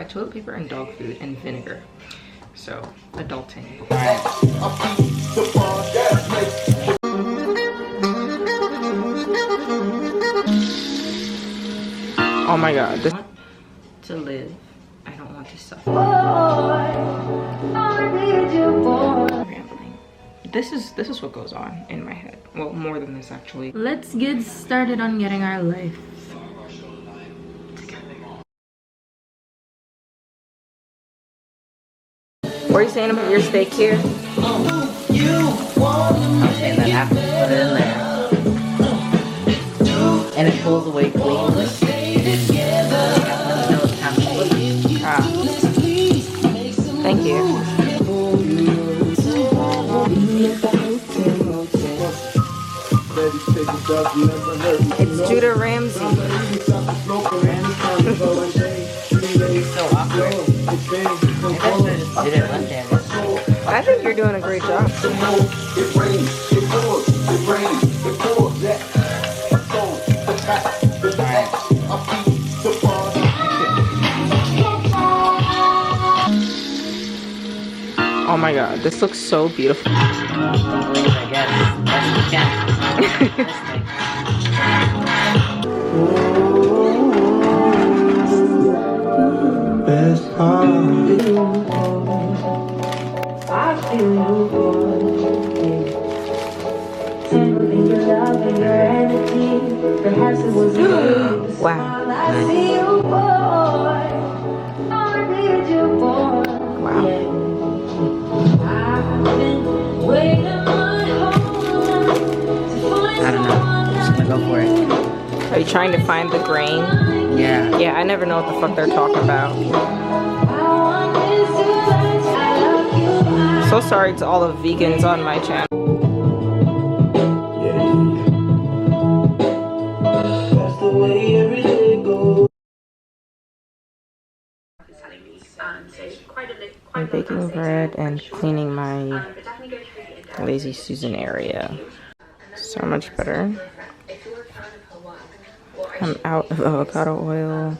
buy toilet paper and dog food and vinegar. So, adulting. Oh my god, this I want to live. I don't want to suffer. Rambling. This is what goes on in my head. Well, more than this actually. Let's get started on getting our life together. What are you saying about your steak here? I'm saying that after you put it in there and it pulls away clean. Thank you. It's Judah Ramsey. So awkward. I think you're doing a great job. Oh my god, this looks so beautiful. I guess. Best we can. Wow. I don't know. I'm just gonna go for it. Are you trying to find the grain? Yeah. Yeah, I never know what the fuck they're talking about. So sorry to all the vegans on my channel. I'm baking bread and cleaning my Lazy Susan area. So much better. I'm out of avocado oil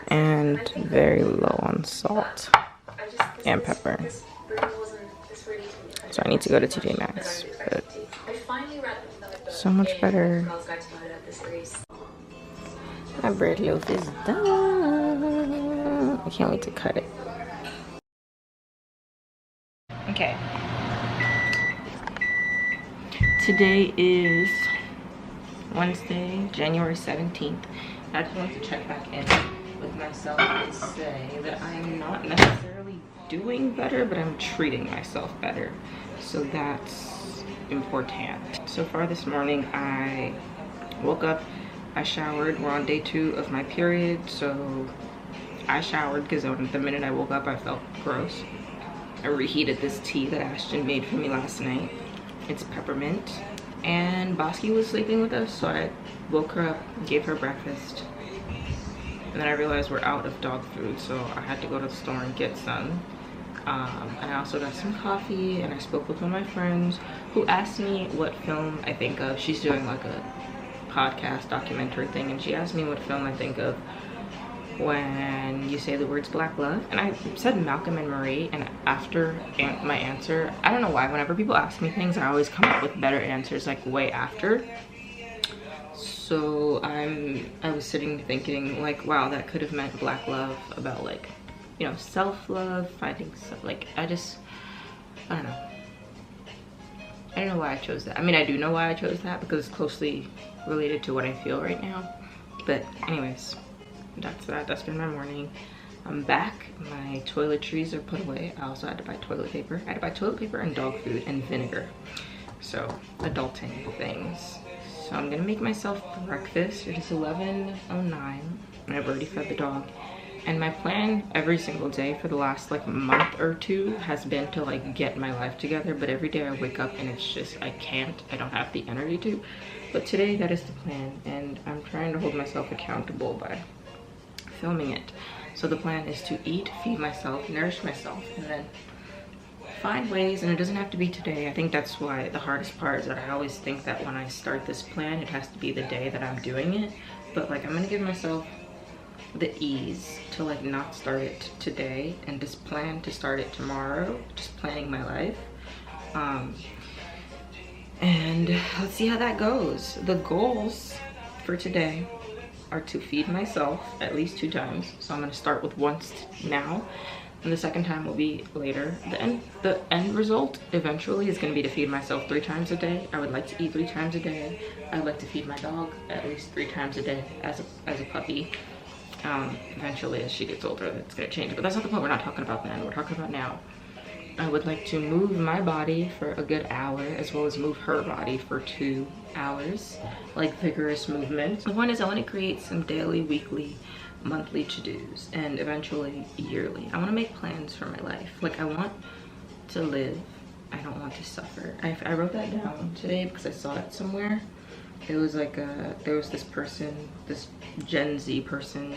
and very low on salt and pepper. So I need to go to TJ Maxx, but so much better. My bread loaf is done. I can't wait to cut it. Okay. Today is Wednesday, January 17th. I just want to check back in with myself and say that I'm not necessarily doing better, but I'm treating myself better. So that's important. So far this morning, I woke up, I showered. We're on day 2 of my period, so I showered because the minute I woke up, I felt gross. I reheated this tea that Ashton made for me last night. It's peppermint. And Bosky was sleeping with us, so I woke her up, gave her breakfast. And then I realized we're out of dog food, so I had to go to the store and get some. And I also got some coffee, and I spoke with one of my friends who asked me what film I think of. She's doing like a podcast documentary thing, and she asked me what film I think of when you say the words black love, and I said Malcolm and Marie. And after my answer, I don't know why, whenever people ask me things, I always come up with better answers like way after. So I was sitting thinking like, wow, that could have meant black love, about like, you know, self-love, finding stuff. Like I don't know. I don't know why I chose that. I mean, I do know why I chose that because it's closely related to what I feel right now. But anyways, that's that. That's been my morning. I'm back. My toiletries are put away. I also had to buy toilet paper. I had to buy toilet paper and dog food and vinegar. So, adulting things. So I'm gonna make myself breakfast. It is 11:09 and I've already fed the dog. And my plan every single day for the last like month or 2 has been to like get my life together. But every day I wake up and it's just, I don't have the energy to. But today that is the plan, and I'm trying to hold myself accountable by filming it. So the plan is to eat, feed myself, nourish myself, and then find ways. And it doesn't have to be today. I think that's why the hardest part is that I always think that when I start this plan, it has to be the day that I'm doing it. But like, I'm gonna give myself the ease to like not start it today and just plan to start it tomorrow, just planning my life. And let's see how that goes. The goals for today are to feed myself at least 2 times. So I'm gonna start with once now, and the second time will be later. The end result eventually is gonna be to feed myself 3 times a day. I would like to eat 3 times a day. I'd like to feed my dog at least 3 times a day as a puppy. Eventually, as she gets older, that's gonna change. But that's not the point. We're not talking about then. We're talking about now. I would like to move my body for a good hour, as well as move her body for 2 hours, like vigorous movement. The point is, I want to create some daily, weekly, monthly to-dos, and eventually yearly. I want to make plans for my life. Like, I want to live. I don't want to suffer. I wrote that down today because I saw it somewhere. It was like there was this person, this Gen Z person,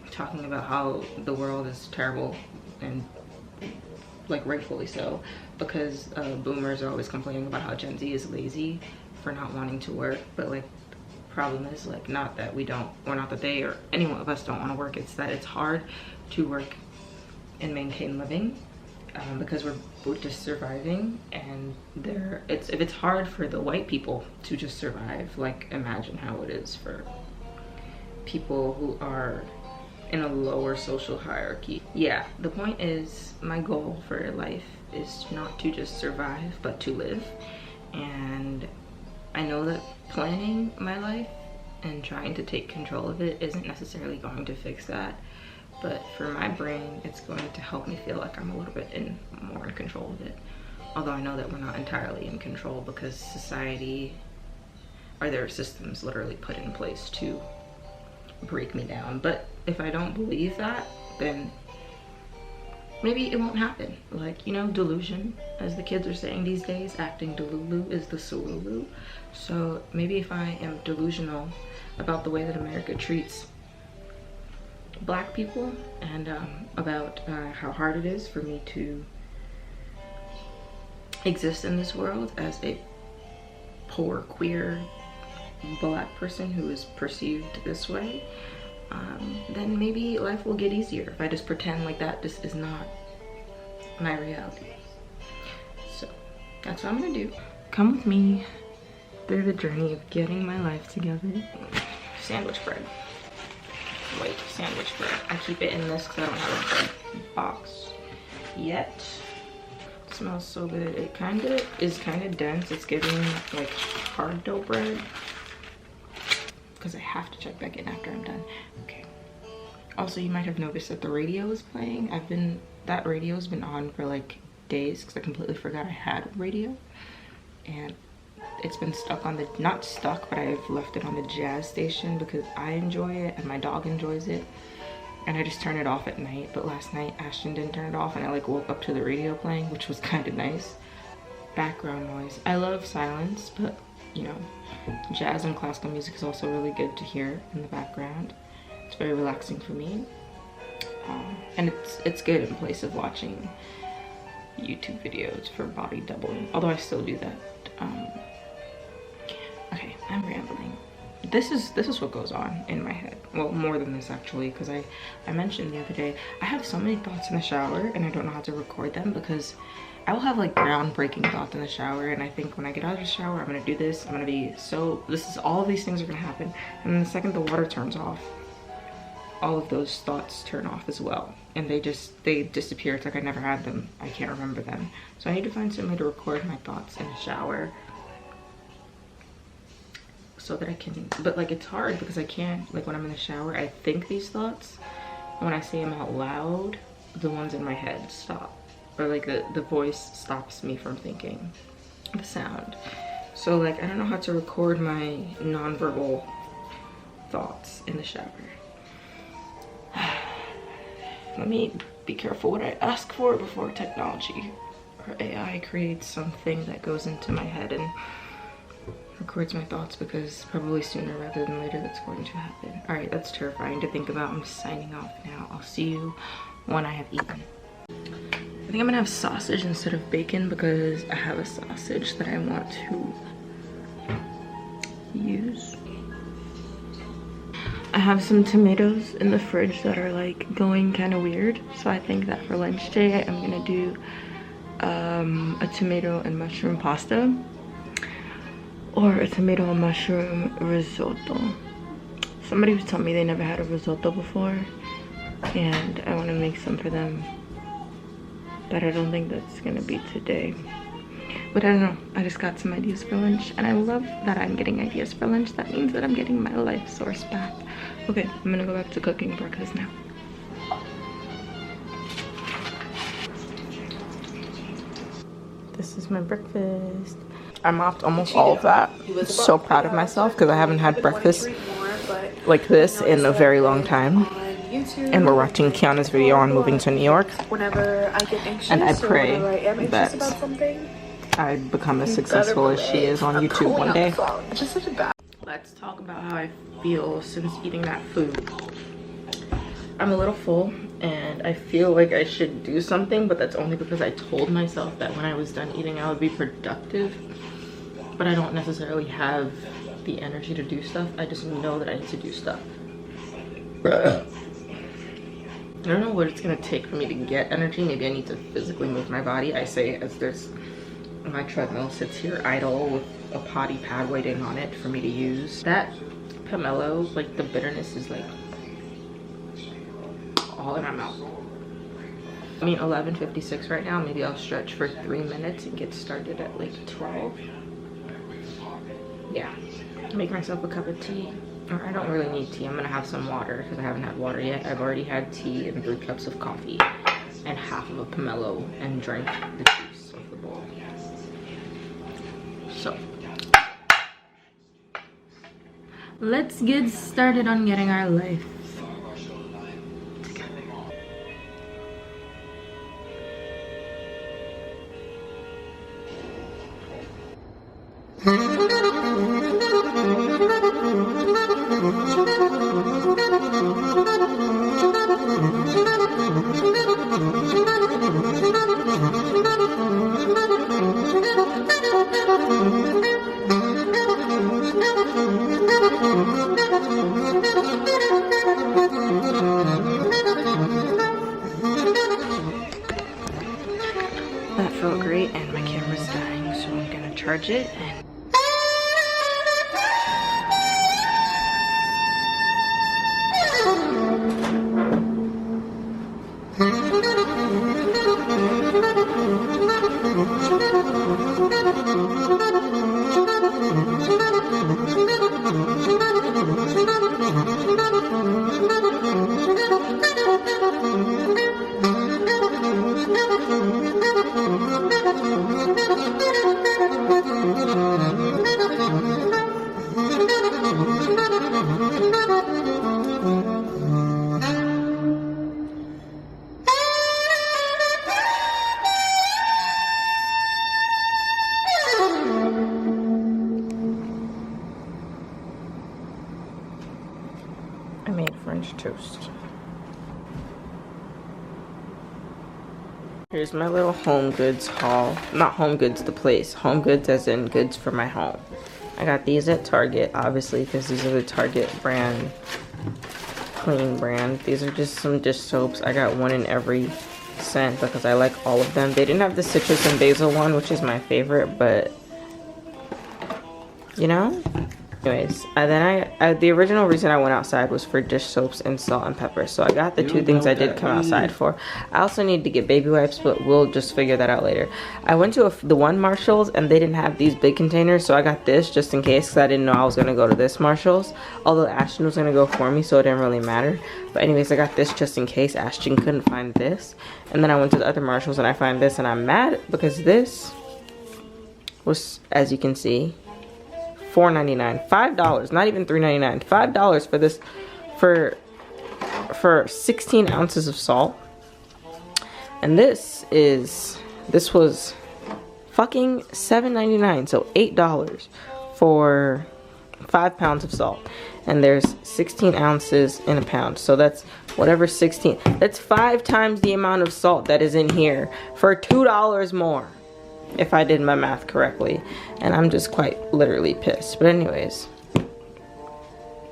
talking about how the world is terrible, and like rightfully so, because boomers are always complaining about how Gen Z is lazy for not wanting to work. But like, problem is like not that not that they or any one of us don't want to work. It's that it's hard to work and maintain living, because we're just surviving. And if it's hard for the white people to just survive, like imagine how it is for people who are in a lower social hierarchy. Yeah, the point is, my goal for life is not to just survive, but to live. And I know that planning my life and trying to take control of it isn't necessarily going to fix that, but for my brain, it's going to help me feel like I'm a little bit more in control of it. Although I know that we're not entirely in control, because society, or there are systems literally put in place to break me down. But if I don't believe that, then maybe it won't happen. Like, you know, delusion, as the kids are saying these days, acting delulu is the sululu. So maybe if I am delusional about the way that America treats Black people, and about how hard it is for me to exist in this world as a poor queer Black person who is perceived this way, then maybe life will get easier if I just pretend like that just is not my reality. So that's what I'm gonna do. Come with me through the journey of getting my life together. Sandwich bread. White sandwich bread. I keep it in this because I don't have a bread box yet. It smells so good. It is kind of dense. It's giving like hard dough bread, because I have to check back in after I'm done. Okay. Also, you might have noticed that the radio is playing. That radio's been on for like days because I completely forgot I had a radio, and it's been stuck on the, not stuck, but I've left it on the jazz station because I enjoy it and my dog enjoys it, and I just turn it off at night. But last night Ashton didn't turn it off, and I like woke up to the radio playing, which was kind of nice. Background noise. I love silence, but you know, jazz and classical music is also really good to hear in the background. It's very relaxing for me, and it's good in place of watching YouTube videos for body doubling, although I still do that. Okay, I'm rambling. This is what goes on in my head. Well, more than this actually, because I mentioned the other day, I have so many thoughts in the shower and I don't know how to record them, because I will have like groundbreaking thoughts in the shower, and I think when I get out of the shower, I'm gonna do this, I'm gonna be so, all of these things are gonna happen, and then the second the water turns off, all of those thoughts turn off as well, and they disappear. It's like I never had them. I can't remember them. So I need to find some way to record my thoughts in the shower so that I can, but like it's hard because I can't, like when I'm in the shower, I think these thoughts, and when I say them out loud, the ones in my head stop, or like the voice stops me from thinking the sound. So like I don't know how to record my nonverbal thoughts in the shower. Let me be careful what I ask for before technology or AI creates something that goes into my head and records my thoughts, because probably sooner rather than later that's going to happen. All right, that's terrifying to think about. I'm signing off now. I'll see you when I have eaten. I think I'm gonna have sausage instead of bacon, because I have a sausage that I want to use. I have some tomatoes in the fridge that are like going kind of weird. So I think that for lunch today, I'm gonna do a tomato and mushroom pasta or a tomato and mushroom risotto. Somebody was telling me they never had a risotto before, and I want to make some for them, but I don't think that's gonna be today. But I don't know, I just got some ideas for lunch, and I love that I'm getting ideas for lunch. That means that I'm getting my life source back. Okay, I'm gonna go back to cooking breakfast now. This is my breakfast. I mopped almost all of that. I'm so proud of myself because I haven't had breakfast like this in a very long time. And we're watching Kiana's video on moving to New York. Whenever I get anxious, and I pray or I am anxious that about something, I become as successful as she is on YouTube one day. It's just such a bad. Let's talk about how I feel since eating that food. I'm a little full and I feel like I should do something, but that's only because I told myself that when I was done eating I would be productive. But I don't necessarily have the energy to do stuff. I just know that I need to do stuff. I don't know what it's gonna take for me to get energy. Maybe I need to physically move my body. I say as there's my treadmill sits here idle with a potty pad waiting on it for me to use. That pomelo, like the bitterness is like all in my mouth. I mean 11:56 right now. Maybe I'll stretch for 3 minutes and get started at like 12. Yeah, make myself a cup of tea. Or I don't really need tea. I'm gonna have some water because I haven't had water yet. I've already had tea and 3 cups of coffee and half of a pomelo and drank the juice of the bowl. So let's get started on getting our life together. That felt great, and my camera's dying, so I'm gonna charge it and I made French toast. Here's my little Home Goods haul. Not Home Goods the place. Home Goods as in goods for my home. I got these at Target, obviously, because these are the Target brand, clean brand. These are just some dish soaps. I got one in every scent because I like all of them. They didn't have the citrus and basil one, which is my favorite, but you know? Anyways, the original reason I went outside was for dish soaps and salt and pepper. So I got the 2 things I did come outside for. I also need to get baby wipes, but we'll just figure that out later. I went to the one Marshalls and they didn't have these big containers, so I got this just in case because I didn't know I was gonna go to this Marshalls. Although Ashton was gonna go for me, so it didn't really matter. But anyways, I got this just in case Ashton couldn't find this. And then I went to the other Marshalls and I find this, and I'm mad because this was, as you can see, $4.99, $5, not even $3.99, $5 for this, for 16 ounces of salt. And this was fucking $7.99, so $8 for 5 pounds of salt. And there's 16 ounces in a pound, so that's whatever 16, that's 5 times the amount of salt that is in here for $2 more, if I did my math correctly. And I'm just quite literally pissed. But anyways,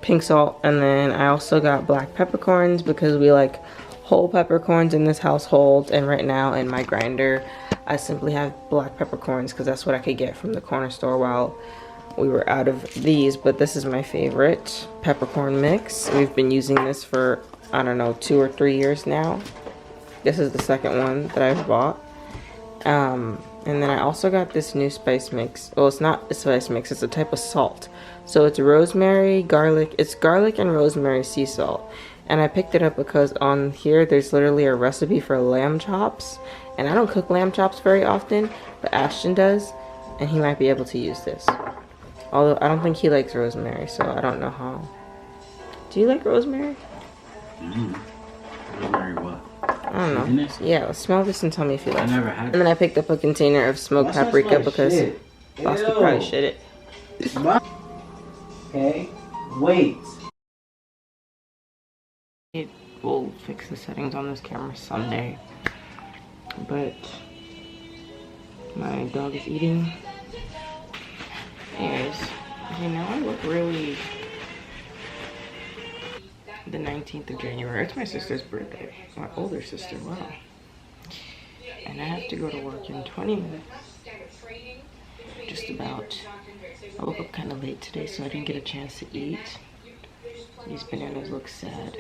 pink salt, and then I also got black peppercorns because we like whole peppercorns in this household. And right now in my grinder, I simply have black peppercorns because that's what I could get from the corner store while we were out of these. But this is my favorite peppercorn mix. We've been using this for, I don't know, 2 or 3 years now. This is the second one that I've bought. And then I also got this new spice mix. Well, it's not a spice mix, it's a type of salt. So it's rosemary, garlic. It's garlic and rosemary sea salt. And I picked it up because on here there's literally a recipe for lamb chops. And I don't cook lamb chops very often, but Ashton does. And he might be able to use this. Although I don't think he likes rosemary, so I don't know how. Do you like rosemary? Rosemary what? I don't know. Yeah, smell this and tell me if you like it. I never had it. And then I picked up a container of smoked paprika because Bosky probably shit it. Okay, wait. It will fix the settings on this camera someday. But my dog is eating. Anyways, okay, now I look really... The 19th of January. It's my sister's birthday. My older sister, wow. And I have to go to work in 20 minutes. Just about. I woke up kind of late today, so I didn't get a chance to eat. These bananas look sad.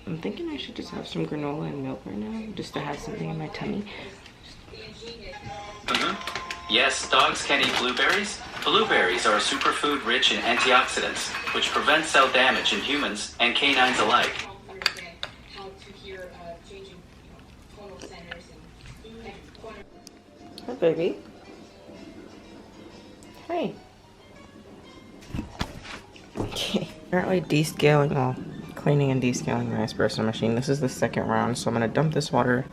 I'm thinking I should just have some granola and milk right now, just to have something in my tummy. Yes, dogs can eat blueberries. Blueberries are a superfood rich in antioxidants, which prevent cell damage in humans and canines alike. Hi, baby. Hey. Okay. Currently descaling, well, cleaning and descaling my espresso machine. This is the second round, so I'm gonna dump this water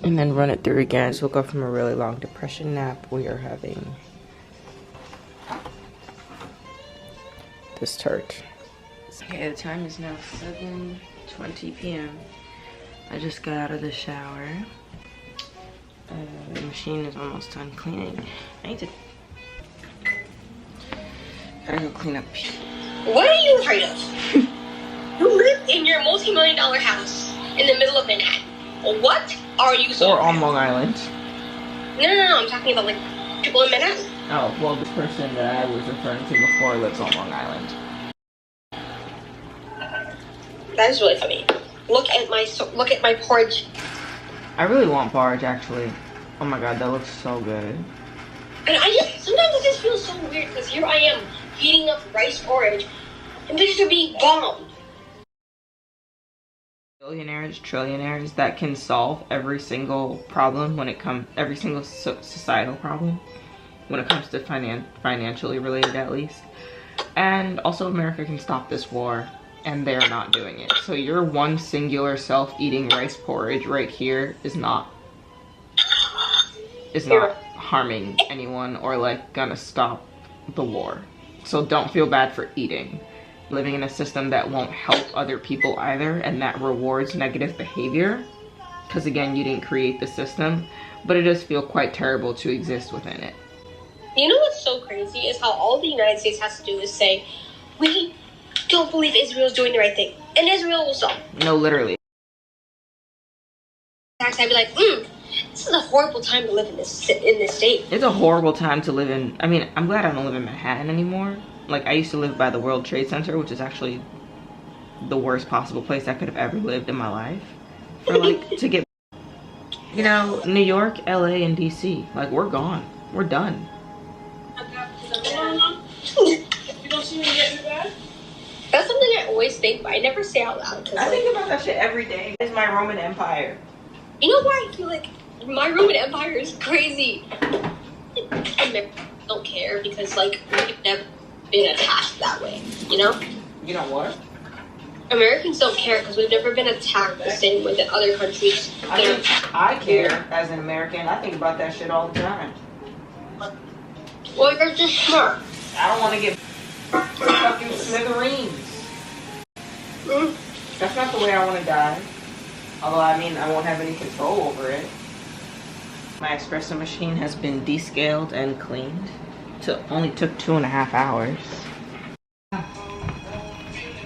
and then run it through again. So we'll go from a really long depression nap we are having this tart. Okay, the time is now 7:20 p.m. I just got out of the shower. The machine is almost done cleaning. I need to... Gotta go clean up. What are you afraid of? You live in your multi-million-dollar house in the middle of Manhattan. What are you so Or on Long Island. No, I'm talking about like people in Manhattan. Oh, well, the person that I was referring to before lives on Long Island. That is really funny. Look at my porridge. I really want porridge, actually. Oh my god, that looks so good. And sometimes it just feels so weird because here I am heating up rice porridge and bitches are being bombed. Billionaires, trillionaires that can solve every single problem when it comes, every single societal problem when it comes to financially related, at least. And also America can stop this war, and they're not doing it. So your one singular self eating rice porridge right here is not harming anyone or like gonna stop the war. So don't feel bad for eating. Living in a system that won't help other people either, and that rewards negative behavior, because again, you didn't create the system, but it does feel quite terrible to exist within it. You know what's so crazy is how all the United States has to do is say, we don't believe Israel's doing the right thing, and Israel will stop. No, literally. I'd be like, this is a horrible time to live in this state. It's a horrible time to live in. I mean, I'm glad I don't live in Manhattan anymore. Like, I used to live by the World Trade Center, which is actually the worst possible place I could have ever lived in my life. For like, to get, you know, New York, LA, and DC. Like, we're gone. We're done. You don't see me yet, bad? That's something I always think, but I never say out loud. I think about that shit every day. It's my Roman Empire. You know why I feel like my Roman Empire is crazy? Americans don't care because, like, we've never been attacked that way, you know? You know what? Americans don't care because we've never been attacked the same way that other countries. I care as an American. I think about that shit all the time. Well, you're just smart. I don't want to get fucking smithereens. That's not the way I want to die. Although, I mean, I won't have any control over it. My espresso machine has been descaled and cleaned. only took 2.5 hours.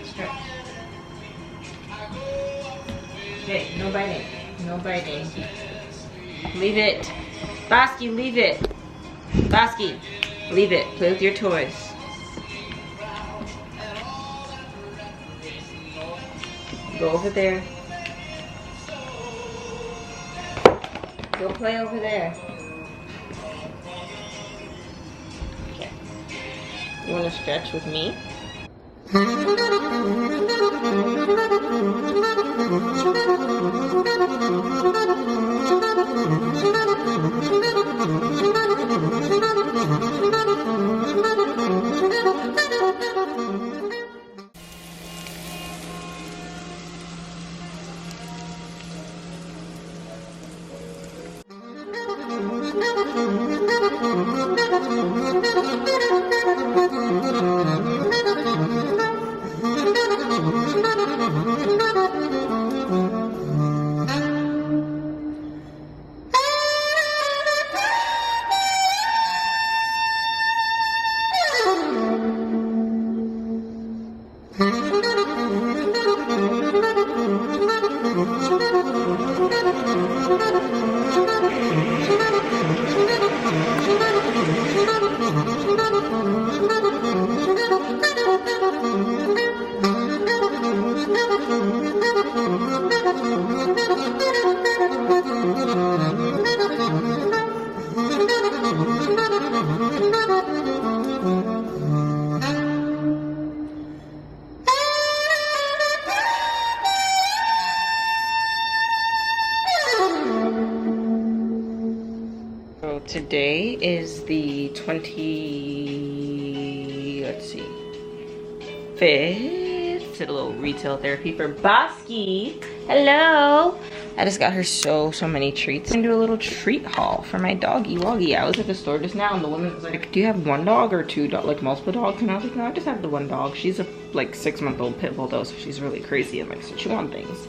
Stretch. Okay, no biting. No biting. Leave it. Bosky, leave it. Bosky, leave it. Play with your toys. Go over there. Go play over there. Okay. You want to stretch with me? So today is the 5th. Did a little retail therapy for Bosky. Hello. I just got her so many treats. I'm gonna do a little treat haul for my doggy Woggy. I was at the store just now and the woman was like, do you have one dog or two dogs, like multiple dogs? And I was like, no, I just have the one dog. She's a like 6-month-old pit bull though, so she's really crazy and like so she wants things.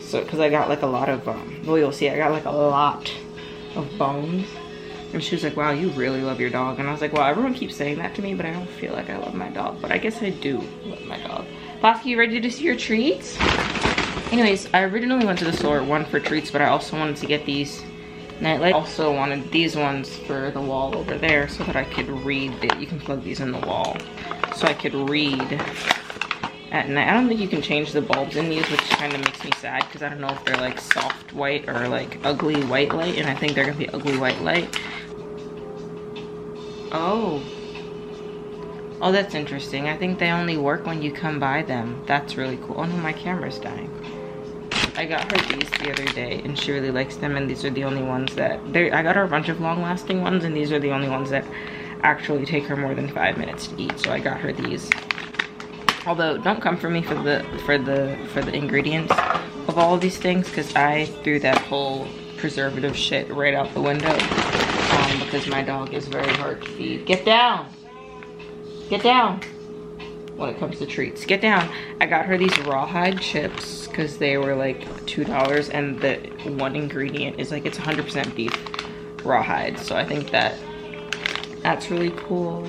So cause I got like a lot of well, you'll see I got like a lot of bones. And she was like, wow, you really love your dog. And I was like, well, everyone keeps saying that to me, but I don't feel like I love my dog. But I guess I do love my dog. Bosky, you ready to see your treats? Anyways, I originally went to the store, one for treats, but I also wanted to get these nightlights. I also wanted these ones for the wall over there so that I could read. You can plug these in the wall. So I could read at night. I don't think you can change the bulbs in these, which kind of makes me sad because I don't know if they're like soft white or like ugly white light, and I think they're gonna be ugly white light. Oh, that's interesting. I think they only work when you come by them. That's really cool. Oh no, my camera's dying. I got her these the other day and she really likes them, and these are the only ones that I got her a bunch of long-lasting ones, and these are the only ones that actually take her more than 5 minutes to eat. So I got her these. Although don't come for me for the ingredients of all of these things, because I threw that whole preservative shit right out the window because my dog is very hard to feed. Get down! Get down! When it comes to treats, get down. I got her these rawhide chips because they were like $2, and the one ingredient is like it's 100% beef rawhide. So I think that's really cool.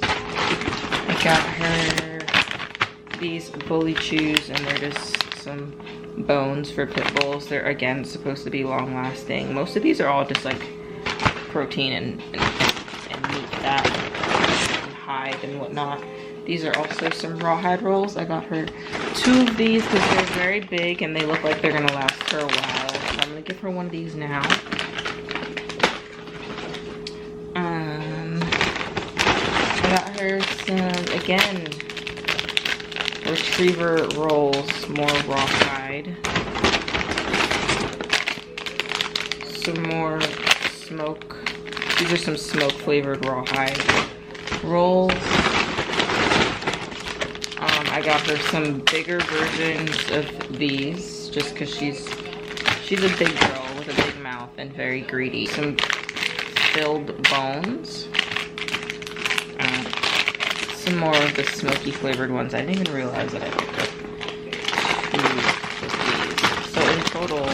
I got her these bully chews, and they're just some bones for pit bulls. They're again supposed to be long lasting. Most of these are all just like protein and meat fat and hide and whatnot. These are also some rawhide rolls. I got her 2 of these because they're very big and they look like they're gonna last her a while. So I'm gonna give her one of these now. I got her some, again, retriever rolls, more rawhide. Some more smoke. These are some smoke flavored rawhide rolls. I got her some bigger versions of these just because she's a big girl with a big mouth and very greedy. Some filled bones. Some more of the smoky flavored ones. I didn't even realize that I picked up 2 of these. So in total,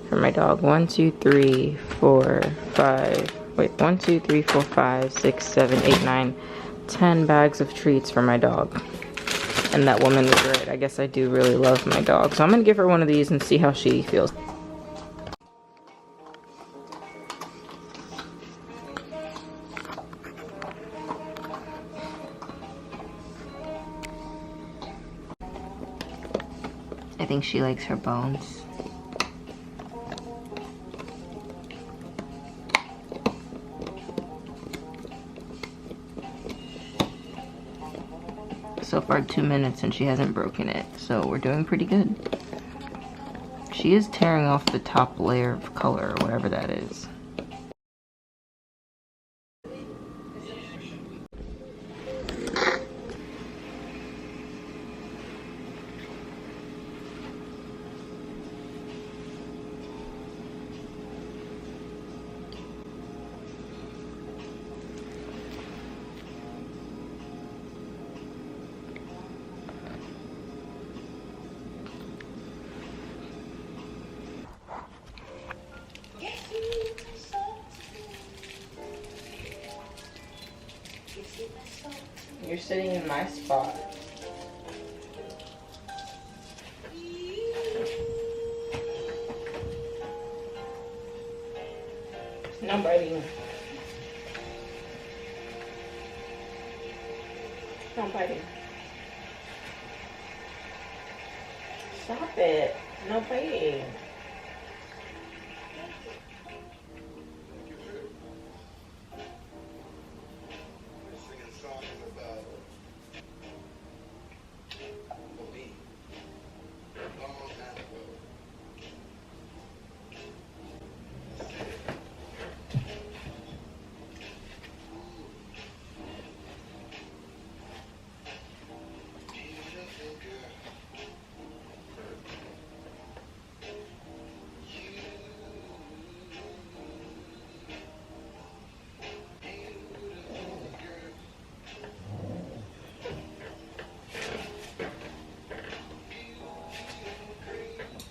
for my dog, 1, 2, 3, 4, 5, wait, 1, 2, 3, 4, 5, 6, 7, 8, 9, 10 bags of treats for my dog. And that woman was right. I guess I do really love my dog. So I'm gonna give her one of these and see how she feels. I think she likes her bones. So far 2 minutes and she hasn't broken it, so we're doing pretty good. She is tearing off the top layer of color or whatever that is. You're sitting in my spot. No biting. No biting. Stop it. No biting.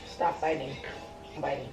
Stop biting. I'm biting.